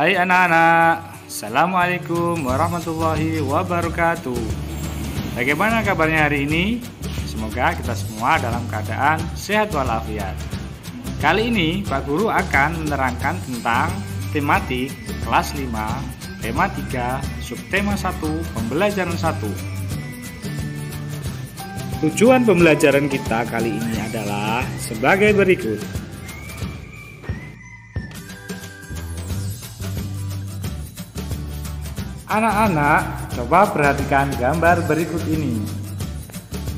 Hai anak-anak, Assalamualaikum warahmatullahi wabarakatuh. Bagaimana kabarnya hari ini? Semoga kita semua dalam keadaan sehat walafiat. Kali ini Pak Guru akan menerangkan tentang tematik kelas 5, tema 3, subtema 1, pembelajaran 1. Tujuan pembelajaran kita kali ini adalah sebagai berikut. Anak-anak, coba perhatikan gambar berikut ini.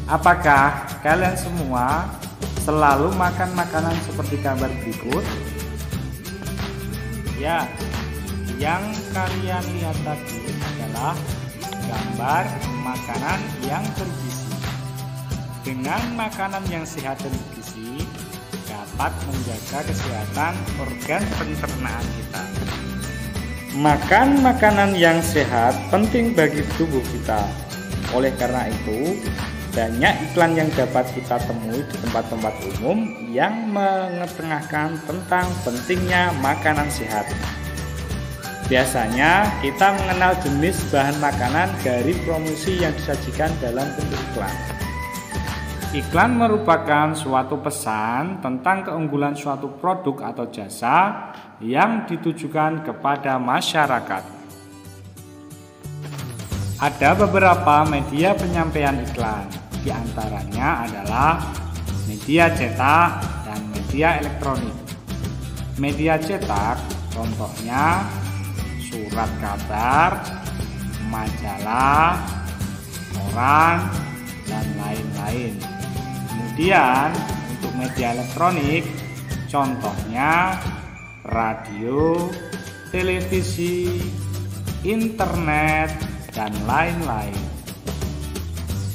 Apakah kalian semua selalu makan makanan seperti gambar berikut? Ya, yang kalian lihat tadi adalah gambar makanan yang bergizi. Dengan makanan yang sehat dan bergizi dapat menjaga kesehatan organ pencernaan kita. Makan makanan yang sehat penting bagi tubuh kita. Oleh karena itu, banyak iklan yang dapat kita temui di tempat-tempat umum yang mengetengahkan tentang pentingnya makanan sehat. Biasanya kita mengenal jenis bahan makanan dari promosi yang disajikan dalam bentuk iklan. Iklan merupakan suatu pesan tentang keunggulan suatu produk atau jasa yang ditujukan kepada masyarakat. Ada beberapa media penyampaian iklan, di antaranya adalah media cetak dan media elektronik. Media cetak contohnya surat kabar, majalah, koran, dan lain-lain. Kemudian untuk media elektronik contohnya radio, televisi, internet, dan lain-lain.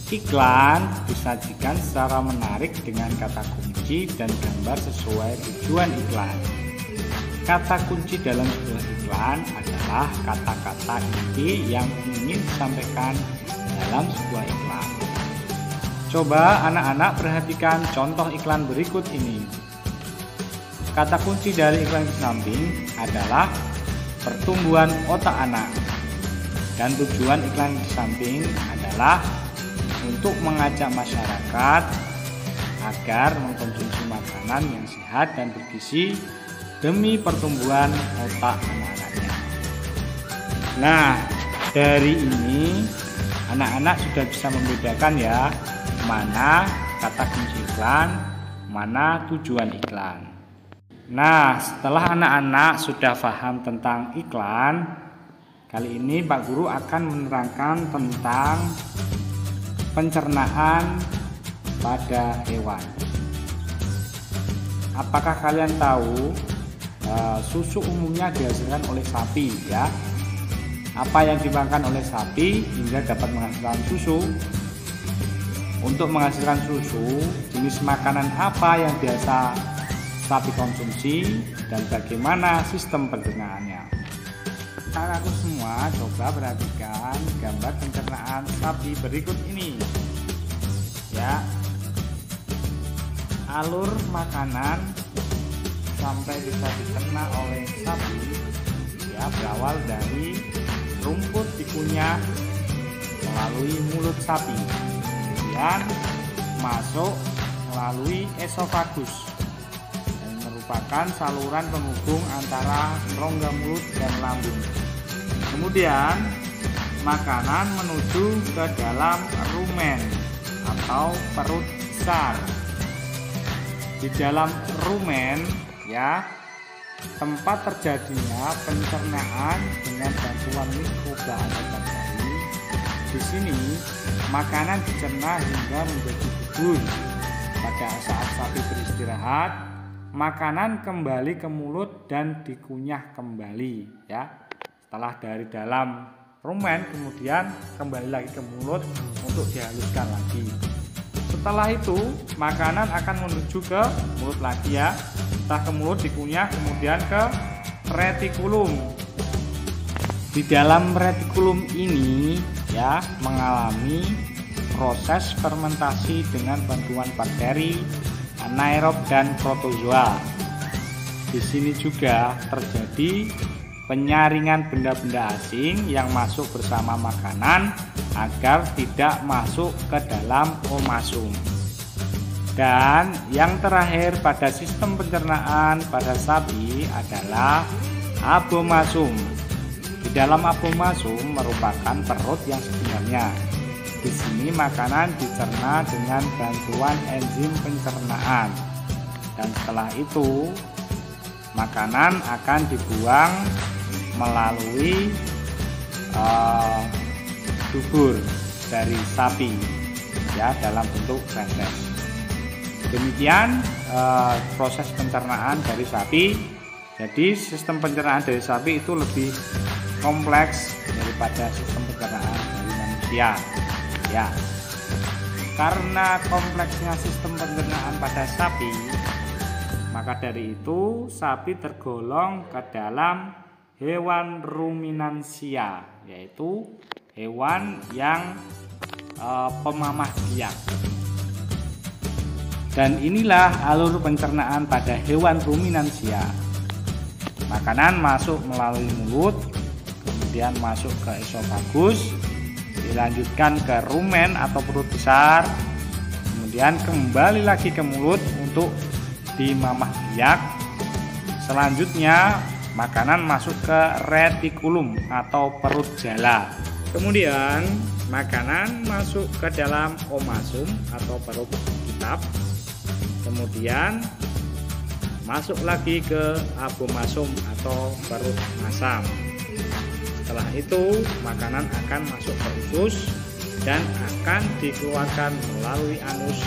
Iklan disajikan secara menarik dengan kata kunci dan gambar sesuai tujuan iklan. Kata kunci dalam sebuah iklan adalah kata-kata inti yang ingin disampaikan dalam sebuah iklan. Coba anak-anak perhatikan contoh iklan berikut ini. Kata kunci dari iklan di samping adalah pertumbuhan otak anak. Dan tujuan iklan di samping adalah untuk mengajak masyarakat agar mengkonsumsi makanan yang sehat dan bergizi demi pertumbuhan otak anak-anaknya. Nah, dari ini anak-anak sudah bisa membedakan ya, mana kata kunci iklan, mana tujuan iklan. Nah, setelah anak-anak sudah paham tentang iklan, kali ini Pak Guru akan menerangkan tentang pencernaan pada hewan. Apakah kalian tahu susu umumnya dihasilkan oleh sapi ya? Apa yang dimakan oleh sapi hingga dapat menghasilkan susu? Untuk menghasilkan susu, jenis makanan apa yang biasa sapi konsumsi dan bagaimana sistem pencernaannya? Anak-anakku semua, coba perhatikan gambar pencernaan sapi berikut ini. Ya, alur makanan sampai bisa dicerna oleh sapi ya berawal dari rumput dikunyah melalui mulut sapi. Dan masuk melalui esofagus dan merupakan saluran penghubung antara rongga mulut dan lambung. Kemudian makanan menuju ke dalam rumen atau perut besar. Di dalam rumen ya tempat terjadinya pencernaan dengan bantuan mikroba atau bakteri. Di sini makanan dicerna hingga menjadi bubur. Pada saat sapi beristirahat, makanan kembali ke mulut dan dikunyah kembali ya. Setelah dari dalam rumen kemudian kembali lagi ke mulut untuk dihaluskan lagi. Setelah itu makanan akan menuju ke mulut lagi ya. Setelah ke mulut dikunyah kemudian ke retikulum. Di dalam retikulum ini ya mengalami proses fermentasi dengan bantuan bakteri, anaerob dan protozoa. Di sini juga terjadi penyaringan benda-benda asing yang masuk bersama makanan agar tidak masuk ke dalam omasum. Dan yang terakhir pada sistem pencernaan pada sapi adalah abomasum. Di dalam abomasum merupakan perut yang sebenarnya. Di sini makanan dicerna dengan bantuan enzim pencernaan. Dan setelah itu makanan akan dibuang melalui dubur dari sapi ya dalam bentuk feses. Demikian proses pencernaan dari sapi. Jadi sistem pencernaan dari sapi itu lebih kompleks daripada sistem pencernaan dari manusia. Ya, karena kompleksnya sistem pencernaan pada sapi, maka dari itu sapi tergolong ke dalam hewan ruminansia, yaitu hewan yang pemamah biak. Dan inilah alur pencernaan pada hewan ruminansia. Makanan masuk melalui mulut, kemudian masuk ke esofagus, dilanjutkan ke rumen atau perut besar, kemudian kembali lagi ke mulut untuk dimamah biak. Selanjutnya makanan masuk ke retikulum atau perut jala. Kemudian makanan masuk ke dalam omasum atau perut kitab. Kemudian masuk lagi ke abomasum atau perut masam. Setelah itu makanan akan masuk ke usus dan akan dikeluarkan melalui anus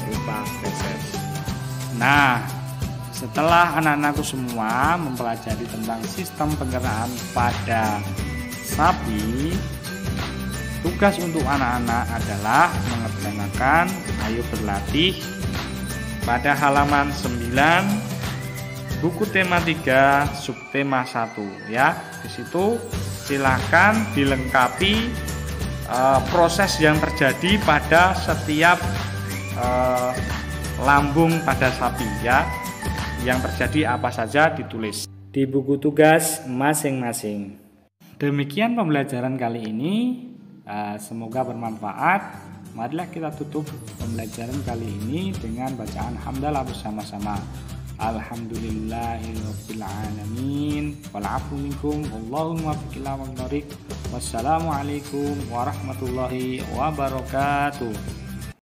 berupa feses. Nah, setelah anak-anakku semua mempelajari tentang sistem pencernaan pada sapi, tugas untuk anak-anak adalah mengerjakan ayo berlatih pada halaman 9 buku tema 3 subtema 1 ya. Di situ silakan dilengkapi proses yang terjadi pada setiap lambung pada sapi ya. Yang terjadi apa saja ditulis di buku tugas masing-masing. Demikian pembelajaran kali ini, semoga bermanfaat. Marilah kita tutup pembelajaran kali ini dengan bacaan hamdalah bersama-sama. Alhamdulillahirabbil alamin wal afu minkum wallahumma muwaffiq. Wassalamualaikum warahmatullahi wabarakatuh.